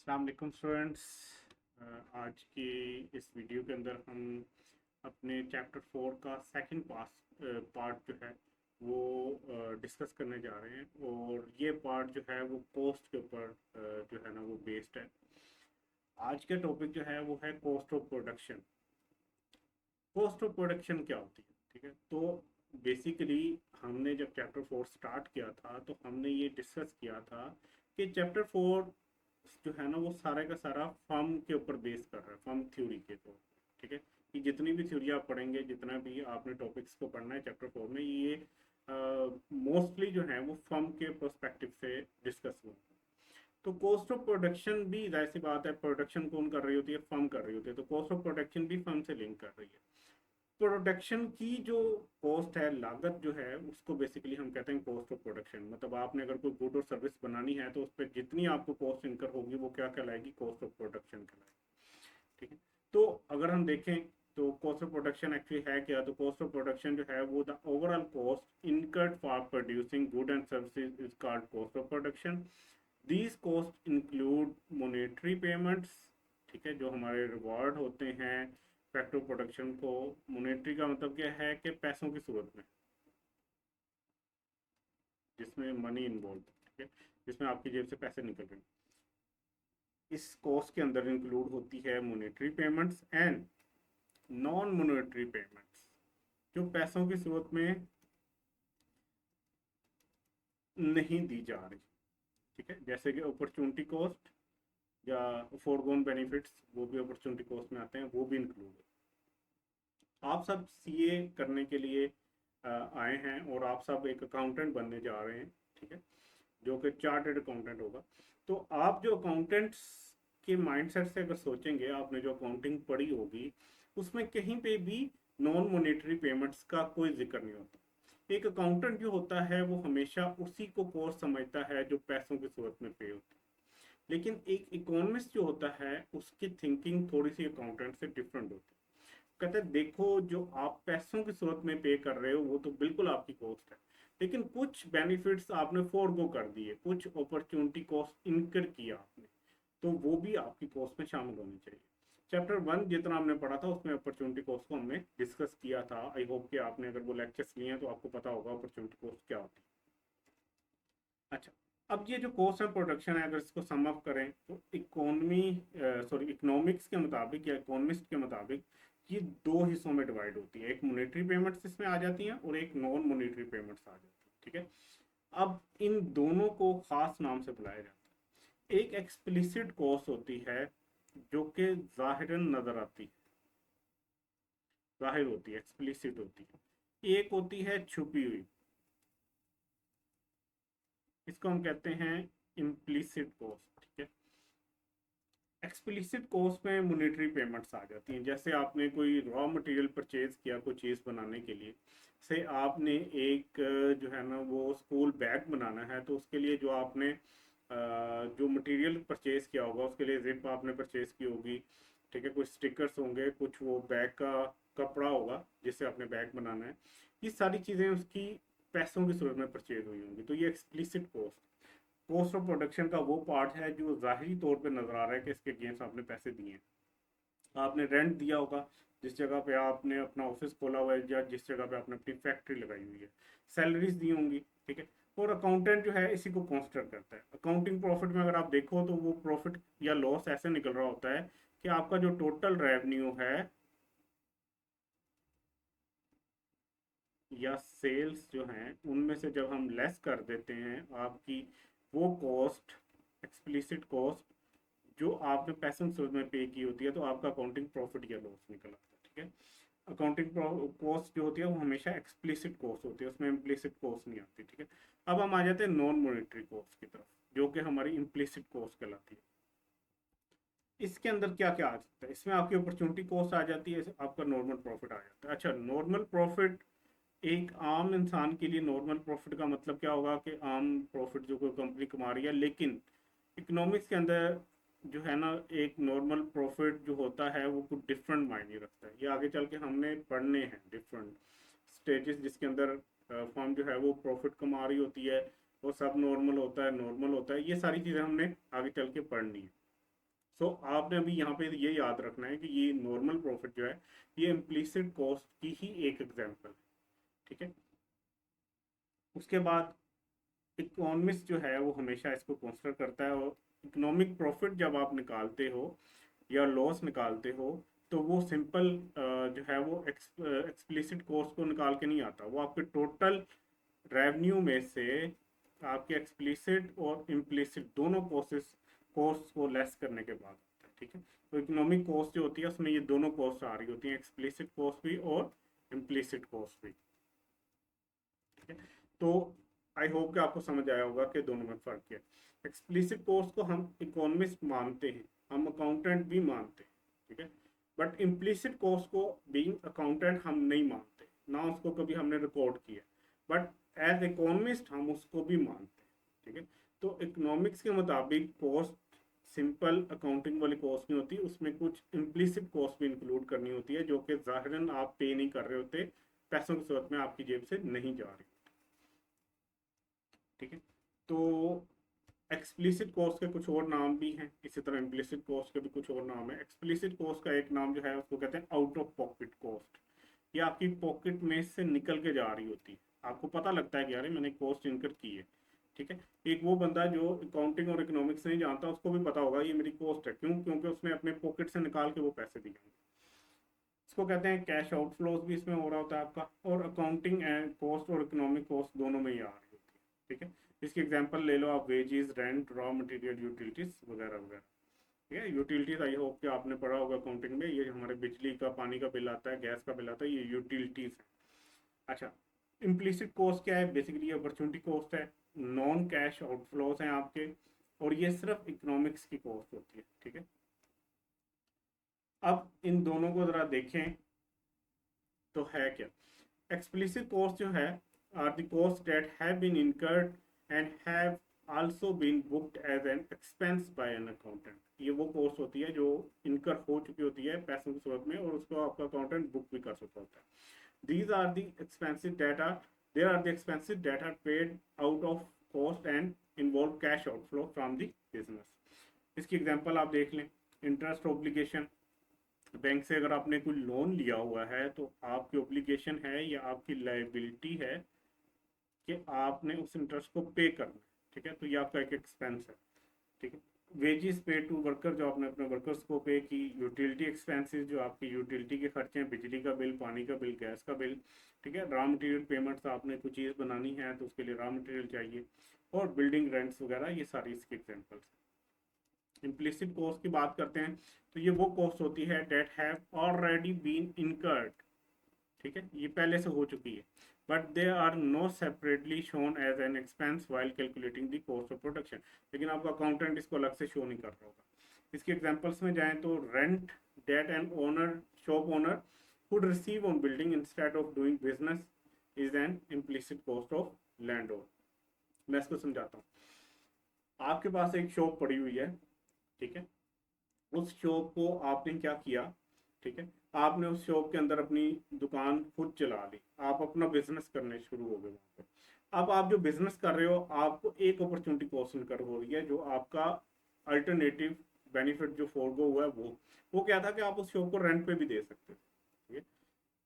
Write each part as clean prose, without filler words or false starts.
अस्सलाम वालेकुम स्टूडेंट्स। आज की इस वीडियो के अंदर हम अपने चैप्टर 4 का सेकंड पार्ट जो है वो डिस्कस करने जा रहे हैं। और ये पार्ट जो है वो कोस्ट के ऊपर जो है ना वो बेस्ड है। आज का टॉपिक जो है वो है cost of production. Cost of production क्या होती है? ठीक है, तो बेसिकली हमने जब चैप्टर 4 स्टार्ट किया था तो हमने ये डिस्कस किया था कि चैप्टर 4 जो है ना वो सारा का सारा फर्म के ऊपर बेस कर रहा है, फर्म थ्योरी के ऊपर। ठीक है, कि जितनी भी थ्योरी आप पढ़ेंगे, जितना भी आपने टॉपिक्स को पढ़ना है चैप्टर 4 में, ये मोस्टली जो है वो फर्म के प्रोस्पेक्टिव से डिस्कस हुआ। तो कॉस्ट ऑफ प्रोडक्शन भी जाहिर सी बात है, प्रोडक्शन कौन कर रही होती है? फर्म कर रही होती है। तो कॉस्ट ऑफ प्रोडक्शन भी फर्म से लिंक कर रही है। प्रोडक्शन की जो कॉस्ट है, लागत जो है, उसको बेसिकली हम कहते हैं कॉस्ट ऑफ प्रोडक्शन। मतलब आपने अगर कोई गुड और सर्विस बनानी है तो उस पर जितनी आपको कॉस्ट इनकर होगी वो क्या कहलाएगी? कॉस्ट ऑफ प्रोडक्शन कहलाएगी। ठीक है, तो अगर हम देखें तो कॉस्ट ऑफ प्रोडक्शन एक्चुअली है क्या? तो कॉस्ट ऑफ प्रोडक्शन जो है वो the overall cost incurred for producing good and services is called cost of production. These cost include monetary payments. ठीक है, जो हमारे रिवॉर्ड होते हैं फैक्टर प्रोडक्शन को। मोनेटरी का मतलब क्या है? कि पैसों की सूरत में, जिसमें मनी इन्वॉल्व। ठीक है, जिसमें आपकी जेब से पैसे निकल रहे हैं। इस कॉस्ट के अंदर इंक्लूड होती है monetary payments and non monetary payments, जो पैसों की सूरत में नहीं दी जा रही। ठीक है, जैसे कि अपॉर्चुनिटी कॉस्ट या फोरगोन बेनिफिट्स, वो भी अपॉर्चुनिटी कॉस्ट में आते हैं, वो भी इंक्लूड है। आप सब सीए करने के लिए आए हैं और आप सब एक अकाउंटेंट बनने जा रहे हैं। ठीक है, जो कि चार्टर्ड अकाउंटेंट होगा। तो आप जो अकाउंटेंट्स के माइंडसेट से अगर सोचेंगे, आपने जो अकाउंटिंग पढ़ी होगी उसमें कहीं पे भी नॉन मॉनेटरी पेमेंट्स का कोई जिक्र नहीं होता। एक अकाउंटेंट जो होता है वो हमेशा उसी को कोर्स समझता है जो पैसों की सूरत में पे होती है। लेकिन एक इकोनॉमिस्ट जो होता है उसकी थिंकिंग थोड़ी सी अकाउंटेंट से डिफरेंट होती है। कहते हैं देखो, जो आप पैसों की सूरत में पे कर रहे हो वो तो बिल्कुल आपकी कॉस्ट है, लेकिन कुछ बेनिफिट्स आपने फोरगो कर दिए, कुछ अपॉर्चुनिटी कॉस्ट इनकर किया आपने, तो वो भी आपकी कॉस्ट में शामिल होनी चाहिए। चैप्टर 1 जितना हमने पढ़ा था उसमें अपॉर्चुनिटी कॉस्ट को हमने डिस्कस किया था। आई होप कि आपने अगर वो लेक्चर्स लिए हैं तो आपको पता होगा अपॉर्चुनिटी कॉस्ट क्या होती है। अच्छा, अब ये जो कॉस्ट ऑफ प्रोडक्शन है, अगर इसको सम अप करें तो इकोनॉमिक्स के मुताबिक या इकोनॉमिस्ट के मुताबिक ये दो हिस्सों में डिवाइड होती है। एक मोनेटरी पेमेंट्स इसमें आ जाती हैं और एक नॉन मोनेटरी पेमेंट्स आ जाती है। ठीक है, अब इन दोनों को खास नाम से बुलाया जाता है। एक एक्सप्लिसिट कॉस्ट होती है जो कि जाहिरन नजर आती है, जाहिर होती है, एक्सप्लिसिट होती है। एक होती है छुपी हुई, इसको हम कहते हैं इम्प्लिसिट कॉस्ट। ठीक है, एक्सप्लिसिट कॉस्ट में मोनेटरी पेमेंट्स आ जाती हैं। जैसे आपने कोई रॉ मटेरियल परचेज किया कोई चीज़ बनाने के लिए, से आपने एक जो है ना वो स्कूल बैग बनाना है, तो उसके लिए जो आपने जो मटेरियल परचेज किया होगा उसके लिए जिप आपने परचेज की होगी। ठीक है, कुछ स्टिकर्स होंगे, कुछ वो बैग का कपड़ा होगा जिससे आपने बैग बनाना है। ये सारी चीज़ें उसकी पैसों की सूरत में परचेज हुई होंगी, तो ये explicit cost. Cost of production का वो पार्ट है जो ज़ाहिरी तौर पे नज़र आ रहा है कि इसके अगेंस्ट आपने पैसे दिए हैं। आपने रेंट दिया होगा, जिस जगह पे आपने अपना ऑफिस खोला हुआ है या जिस जगह पे आपने अपनी फैक्ट्री लगाई हुई है, सैलरीज दी होंगी। ठीक है, और अकाउंटेंट जो है इसी को कंसिडर करता है। अकाउंटिंग प्रॉफिट में अगर आप देखो तो वो प्रॉफिट या लॉस ऐसे निकल रहा होता है कि आपका जो टोटल रेवेन्यू है या सेल्स जो हैं उनमें से जब हम लेस कर देते हैं आपकी वो कॉस्ट, एक्सप्लिसिट कॉस्ट जो आपने पैसन सूरत में पे की होती है, तो आपका अकाउंटिंग प्रॉफिट या लॉस निकल आता है। ठीक है, अकाउंटिंग कॉस्ट जो होती है वो हमेशा एक्सप्लिसिट कॉस्ट होती है, उसमें इम्प्लिसिट कॉस्ट नहीं आती। ठीक है, अब हम आ जाते हैं नॉन मॉनेटरी कॉस्ट की तरफ, जो कि हमारी इम्प्लिसिट कॉस्ट कहलाती है। इसके अंदर क्या क्या आ सकता है? इसमें आपकी अपॉर्चुनिटी कॉस्ट आ जाती है, आपका नॉर्मल प्रॉफिट आ जाता है। अच्छा, नॉर्मल प्रॉफिट एक आम इंसान के लिए नॉर्मल प्रॉफिट का मतलब क्या होगा? कि आम प्रॉफिट जो कोई कंपनी कमा रही है, लेकिन इकोनॉमिक्स के अंदर जो है ना एक नॉर्मल प्रॉफिट जो होता है वो कुछ डिफरेंट मायने रखता है। ये आगे चल के हमने पढ़ने हैं डिफरेंट स्टेजेस जिसके अंदर फर्म जो है वो प्रॉफिट कमा रही होती है, वो सब नॉर्मल होता है, नॉर्मल होता है, ये सारी चीज़ें हमने आगे चल के पढ़नी है। सो आपने अभी यहाँ पे ये याद रखना है कि ये नॉर्मल प्रॉफिट जो है ये इम्प्लिसिट कॉस्ट की ही एक एग्जांपल है, ठीक है। उसके बाद इकोनॉमिस्ट जो है वो हमेशा इसको कंसिडर करता है, और इकोनॉमिक प्रॉफिट जब आप निकालते हो या लॉस निकालते हो तो वो सिंपल जो है वो एक्सप्लिसिट कॉस्ट को निकाल के नहीं आता, वो आपके टोटल रेवेन्यू में से आपके एक्सप्लिसिट और इम्प्लिसिट दोनों कॉस्ट को लेस करने के बाद आता है, ठीक है। तो इकोनॉमिक कॉस्ट जो होती है उसमें ये दोनों कॉस्ट आ रही होती हैं, एक्सप्लिसिट कॉस्ट भी और इम्प्लिसिट कॉस्ट भी, ठीक है। तो आई होप कि आपको समझ आया होगा कि दोनों में फ़र्क है। एक्सप्लिसिट कोर्स को हम इकोनॉमिस्ट मानते हैं, हम अकाउंटेंट भी मानते हैं, ठीक है। बट इम्प्लिसिट कोर्स को बीइंग अकाउंटेंट हम नहीं मानते, ना उसको कभी हमने रिकॉर्ड किया, बट एज इकोनॉमिस्ट हम उसको भी मानते हैं, ठीक है। तो इकोनॉमिक्स के मुताबिक कॉस्ट सिंपल अकाउंटिंग वाली कॉस्ट नहीं होती, उसमें कुछ इम्प्लिसिट कॉस्ट भी इंक्लूड करनी होती है जो कि ज़ाहिरन आप पे नहीं कर रहे होते, पैसों की सूरत में आपकी जेब से नहीं जा रही, ठीक है। तो एक्सप्लिसिट कोर्स के कुछ और नाम भी हैं, इसी तरह इम्प्लिसिट कोर्स के भी कुछ और नाम है। एक्सप्लिसिट कोर्स का एक नाम जो है उसको कहते हैं आउट ऑफ पॉकेट कॉस्ट, ये आपकी पॉकेट में से निकल के जा रही होती है, आपको पता लगता है कि यार मैंने कॉस्ट इनकर की है, ठीक है। एक वो बंदा जो अकाउंटिंग और इकोनॉमिक्स नहीं जानता उसको भी पता होगा ये मेरी कॉस्ट है, क्यों? क्योंकि उसने अपने पॉकेट से निकाल के वो पैसे दिए होंगे। इसको कहते हैं कैश आउटफ्लोज भी इसमें हो रहा होता है आपका, और अकाउंटिंग एंड कॉस्ट और इकोनॉमिक कॉस्ट दोनों में ही आ रही होती है, ठीक है। इसकी एग्जांपल ले लो आप, wages, rent, raw material, utilities वगैरह वगैरह, ठीक है। यूटिलिटीज आई होप कि आपने पढ़ा होगा अकाउंटिंग में, ये हमारे बिजली का, पानी का बिल आता है, गैस का बिल आता है, ये यूटिलिटीज है। अच्छा, इम्प्लिसिट कॉस्ट क्या है? बेसिकली अपॉर्चुनिटी कॉस्ट है, नॉन कैश आउटफ्लोज हैं आपके, और ये सिर्फ इकोनॉमिक्स की कॉस्ट होती है, ठीक है। अब इन दोनों को जरा देखें तो है क्या। एक्सप्लिसिट कॉस्ट जो है are the cost that have been incurred and have also been booked as an expense by an accountant, ये वो कॉस्ट होती है जो इनकर हो चुकी होती है पैसों की सूरत में, और उसको आपका अकाउंटेंट बुक भी कर सकता होता है। These are the expensive data, there are the expensive that are paid out of cost and involve cash outflow from the business. इसकी एग्जांपल आप देख लें, इंटरेस्ट ऑब्लिगेशन, बैंक से अगर आपने कोई लोन लिया हुआ है तो आपकी ऑब्लिगेशन है या आपकी लाइबिलिटी है कि आपने उस इंटरेस्ट को पे करना है, ठीक है। तो ये आपका एक एक्सपेंस है, ठीक है। वेजेस पे टू वर्कर, जो आपने अपने वर्कर्स को पे की। यूटिलिटी एक्सपेंसेस, जो आपकी यूटिलिटी के खर्चे हैं, बिजली का बिल, पानी का बिल, गैस का बिल, ठीक है। रॉ मटेरियल पेमेंट्स, आपने कोई चीज़ बनानी है तो उसके लिए रॉ मटेरियल चाहिए, और बिल्डिंग रेंट्स वगैरह, ये सारी इसके एग्जाम्पल्स हैं। इम्प्लिसिट कॉस्ट की बात करते हैं तो ये वो कॉस्ट होती है that have already been incurred, ठीक है, ये पहले से हो चुकी है, but they are no separately shown as an expense while calculating the cost of production, लेकिन आपका अकाउंटेंट इसको अलग से शो नहीं कर रहा होगा। इसके एग्जांपल्स में जाएं तो rent that and owner, shop owner would receive on building instead of doing business is an implicit cost of land owner. मैं इसको समझाता हूँ। आपके पास एक शॉप पड़ी हुई है, ठीक है, उस शॉप को आपने क्या किया, ठीक है, आपने उस शॉप के अंदर अपनी दुकान खुद चला ली, आप अपना बिजनेस करने शुरू हो गए वहाँ पे। अब आप जो बिजनेस कर रहे हो आपको एक अपॉर्चुनिटी कॉस्ट इनकर हो रही है, जो आपका अल्टरनेटिव बेनिफिट जो फोरगो हुआ है वो क्या था कि आप उस शॉप को रेंट पे भी दे सकते थे, ठीक है।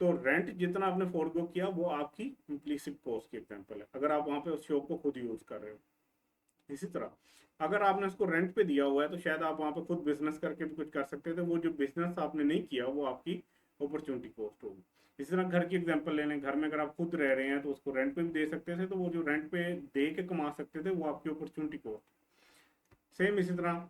तो रेंट जितना आपने फोरगो किया वो आपकी इम्प्लिसिट कॉस्ट की एग्जांपल है, अगर आप वहाँ पे उस शॉप को खुद यूज कर रहे हो। इसी तरह अगर आपने उसको रेंट पे दिया हुआ है तो शायद आप वहाँ पे खुद बिजनेस करके भी कुछ कर सकते थे, वो जो बिजनेस आपने नहीं किया वो आपकी अपॉर्चुनिटी कॉस्ट होगी। इसी तरह घर की एग्जांपल ले लें, घर में अगर आप खुद रह रहे हैं तो उसको रेंट पे भी दे सकते थे, तो वो जो रेंट पे दे के कमा सकते थे वो आपकी अपॉर्चुनिटी कॉस्ट। सेम इसी तरह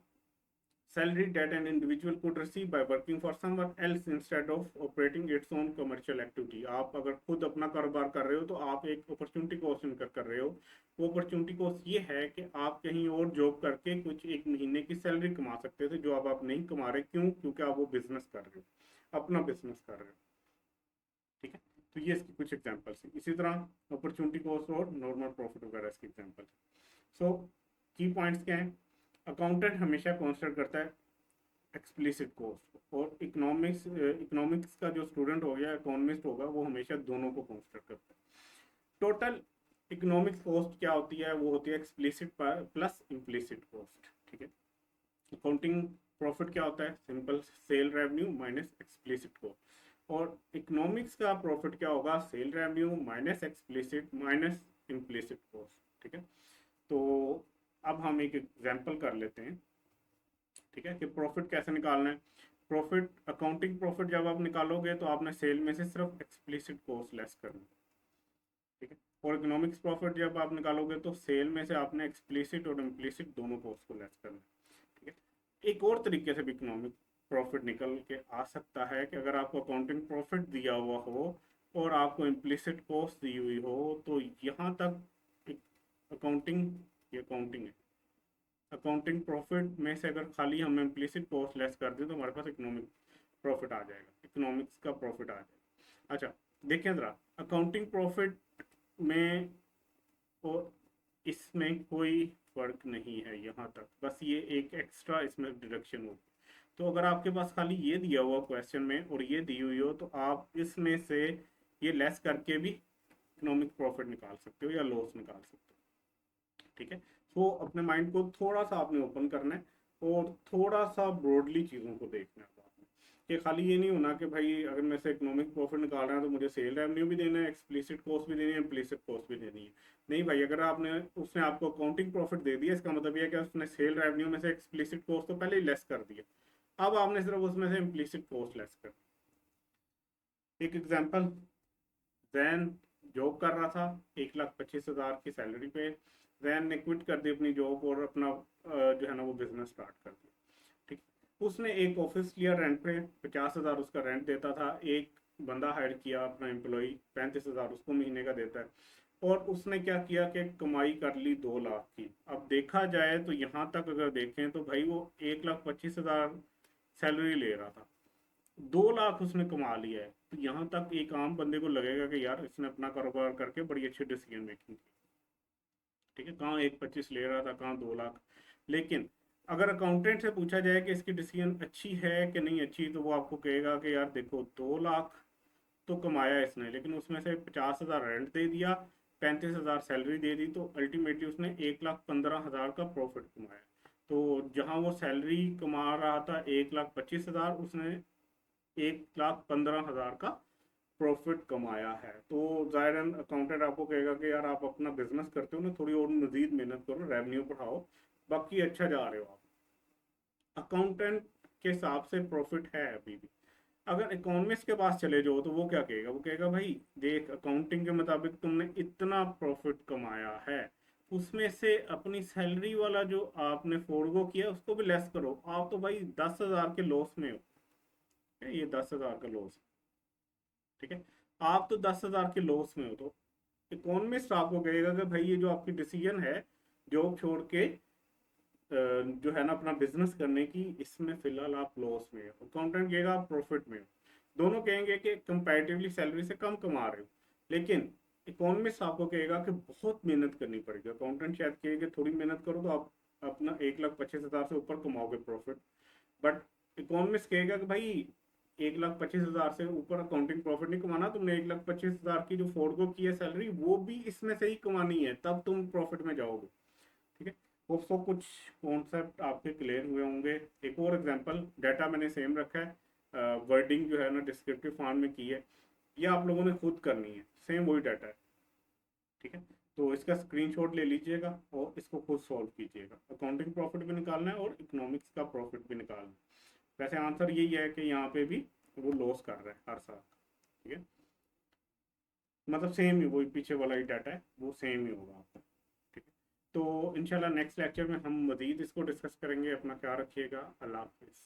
salary that an individual could receive by working for someone else instead of operating its own commercial activity। आप अगर खुद अपना कारोबार कर रहे हो तो आप एक अपॉर्चुनिटी कॉस्ट इनकर कर रहे हो। वो अपॉर्चुनिटी कॉस्ट ये है कि आप कहीं और जॉब करके कुछ एक महीने की सैलरी कमा सकते थे, जो अब आप नहीं कमा रहे, क्यों? क्योंकि आप वो बिजनेस कर रहे हो, अपना बिजनेस कर रहे हो, ठीक है। तो ये इसकी कुछ एग्जाम्पल्स हैं। इसी तरह अपॉर्चुनिटी कॉस्ट और नॉर्मल प्रॉफिट वगैरह इसके एग्जाम्पल। सो की पॉइंट्स क्या है? अकाउंटेंट हमेशा कंसिडर करता है एक्सप्लिसिट कॉस्ट, और इकोनॉमिक्स का जो स्टूडेंट हो गया, इकोनॉमिस्ट होगा, वो हमेशा दोनों को कंसिडर करता है। टोटल इकोनॉमिक्स कॉस्ट क्या होती है? वो होती है एक्सप्लिसिट प्लस इम्प्लिसिट कॉस्ट, ठीक है। अकाउंटिंग प्रॉफिट क्या होता है? Simple, sale revenue minus explicit cost. और इकोनॉमिक्स का प्रॉफिट क्या होगा? Sale revenue minus explicit minus implicit cost. ठीक है, तो अब हम एक एग्जांपल कर लेते हैं। ठीक है, कि प्रॉफिट कैसे निकालना है। प्रॉफिट, अकाउंटिंग प्रॉफिट जब आप निकालोगे तो आपने सेल में से सिर्फ एक्सप्लिसिट कॉस्ट लेस करनी है। ठीक है, और इकोनॉमिक्स प्रॉफिट जब आप निकालोगे तो सेल में से आपने एक्सप्लिसिट और इम्प्लिसिट दोनों कॉस्ट को लेस करना है। ठीक है, एक और तरीके से भी इकोनॉमिक प्रॉफिट निकल के आ सकता है कि अगर आपको अकाउंटिंग प्रॉफिट दिया हुआ हो और आपको इम्प्लिसिट कॉस्ट दी हुई हो, तो यहाँ तक अकाउंटिंग, ये अकाउंटिंग है, अकाउंटिंग प्रॉफिट में से अगर खाली हम इम्प्लिसिट कॉस्ट लेस कर दें तो हमारे पास इकोनॉमिक प्रॉफिट आ जाएगा, इकोनॉमिक्स का प्रॉफिट आ जाएगा। अच्छा, देखिए जरा, अकाउंटिंग प्रॉफिट में और इसमें कोई फर्क नहीं है यहाँ तक, बस ये एक एक्स्ट्रा इसमें डिडक्शन होगी। तो अगर आपके पास खाली ये दिया हुआ क्वेश्चन में और ये दी हुई हो, तो आप इसमें से ये लेस करके भी इकोनॉमिक प्रॉफिट निकाल सकते हो या लॉस निकाल सकते हो। ठीक है, तो अपने माइंड को थोड़ा सा आपने ओपन करना है और थोड़ा सा ब्रॉडली चीज़ों को देखना है आपने, कि खाली ये नहीं होना कि भाई अगर मैं से इकोनॉमिक प्रॉफिट निकाल रहा है तो मुझे सेल रेवेन्यू भी देना है, एक्सप्लिसिट कॉस्ट भी देनी है, इम्प्लिसिट कॉस्ट भी देनी है। नहीं भाई, अगर आपने, उसने आपको अकाउंटिंग प्रॉफिट दे दिया, इसका मतलब यह है कि उसने सेल रेवेन्यू में से एक्सप्लिसिट कॉस्ट तो पहले ही लेस कर दिया, अब आपने सिर्फ उसमें से इम्प्लिसिट कॉस्ट लेस कर। एक एग्जांपल, जैन जॉब कर रहा था, 1,25,000 की सैलरी पे। जैन ने क्विट कर दी अपनी जॉब और अपना जो है ना वो बिजनेस स्टार्ट कर दिया। ठीक, उसने एक ऑफिस लिया रेंट पे, 50,000 उसका रेंट देता था। एक बंदा हायर किया अपना एम्प्लॉय, 35,000 उसको महीने का देता है। और उसने क्या किया कि कमाई कर ली 2 लाख की। अब देखा जाए तो यहाँ तक अगर देखें तो भाई वो 1,25,000 सैलरी ले रहा था, 2 लाख उसने कमा लिया है। तो यहाँ तक एक आम बंदे को लगेगा कि यार इसने अपना कारोबार करके बड़ी अच्छी डिसीजन मेकिंग की। ठीक है, कहाँ 1,25 ले रहा था, कहाँ 2 लाख। लेकिन अगर अकाउंटेंट से पूछा जाए कि इसकी डिसीजन अच्छी है कि नहीं अच्छी, तो वो आपको कहेगा कि यार देखो 2 लाख तो कमाया इसने, लेकिन उसमें से 50,000 रेंट दे दिया, 35,000 सैलरी दे दी, तो अल्टीमेटली उसने 1,15,000 का प्रॉफिट कमाया। तो जहाँ वो सैलरी कमा रहा था 1,25,000, उसने 1,15,000 का प्रॉफिट कमाया है। तो जाहिर अकाउंटेंट आपको कहेगा कि यार आप अपना बिजनेस करते हो ना, थोड़ी और मजीद मेहनत करो, रेवेन्यू बढ़ाओ, बाकी अच्छा जा रहे हो आप। अकाउंटेंट के हिसाब से प्रॉफिट है अभी भी। अगर इकोनॉमिस्ट के पास चले जाओ तो वो क्या कहेगा? वो कहेगा भाई देख, अकाउंटिंग के मुताबिक तुमने इतना प्रॉफिट कमाया है, उसमें से अपनी सैलरी वाला जो आपने फोरगो किया उसको भी लेस करो। आप तो भाई 10,000 के लॉस में हो, ये 10,000 का लॉस। ठीक है, आप तो 10,000 के लॉस में हो। तो इकोनॉमिस्ट आपको कहेगा कि भाई ये जो आपकी डिसीजन है जॉब छोड़ के जो है ना अपना बिजनेस करने की, इसमें फिलहाल आप लॉस में हो। अकाउंटेंट कहेगा आप प्रॉफिट में हो। दोनों कहेंगे कि कंपैरेटिवली सैलरी से कम कमा रहे हो, लेकिन इकोनॉमिस्ट आपको कहेगा कि बहुत मेहनत करनी पड़ेगी। अकाउंटेंट शायद कहेगा थोड़ी मेहनत करो तो आप अपना 1,25,000 से ऊपर कमाओगे प्रॉफिट। बट इकोनॉमिस्ट कहेगा कि भाई 1,25,000 से ऊपर अकाउंटिंग प्रॉफिट नहीं कमाना, तुमने 1,25,000 की जो फोरगो की है सैलरी वो भी इसमें से ही कमानी है, तब तुम प्रॉफिट में जाओगे। ठीक है, वो सब कुछ कॉन्सेप्ट आपके क्लियर हुए होंगे। एक और एग्जांपल, डाटा मैंने सेम रखा है, वर्डिंग जो है ना डिस्क्रिप्टिव फॉर्म में की है, ये आप लोगों ने खुद करनी है, सेम वही डाटा है। ठीक है, तो इसका स्क्रीनशॉट ले लीजिएगा और इसको खुद सॉल्व कीजिएगा। अकाउंटिंग प्रॉफिट भी निकालना है और इकोनॉमिक्स का प्रॉफिट भी निकालना है। वैसे आंसर यही है कि यहाँ पे भी वो लॉस कर रहा है हर साल। ठीक है, मतलब सेम ही, वही पीछे वाला ही डाटा है, वो सेम ही होगा आपका। ठीक है, तो इंशाल्लाह नेक्स्ट लेक्चर में हम मजीद इसको डिस्कस करेंगे। अपना ख्याल रखिएगा। अल्लाह हाफिज़।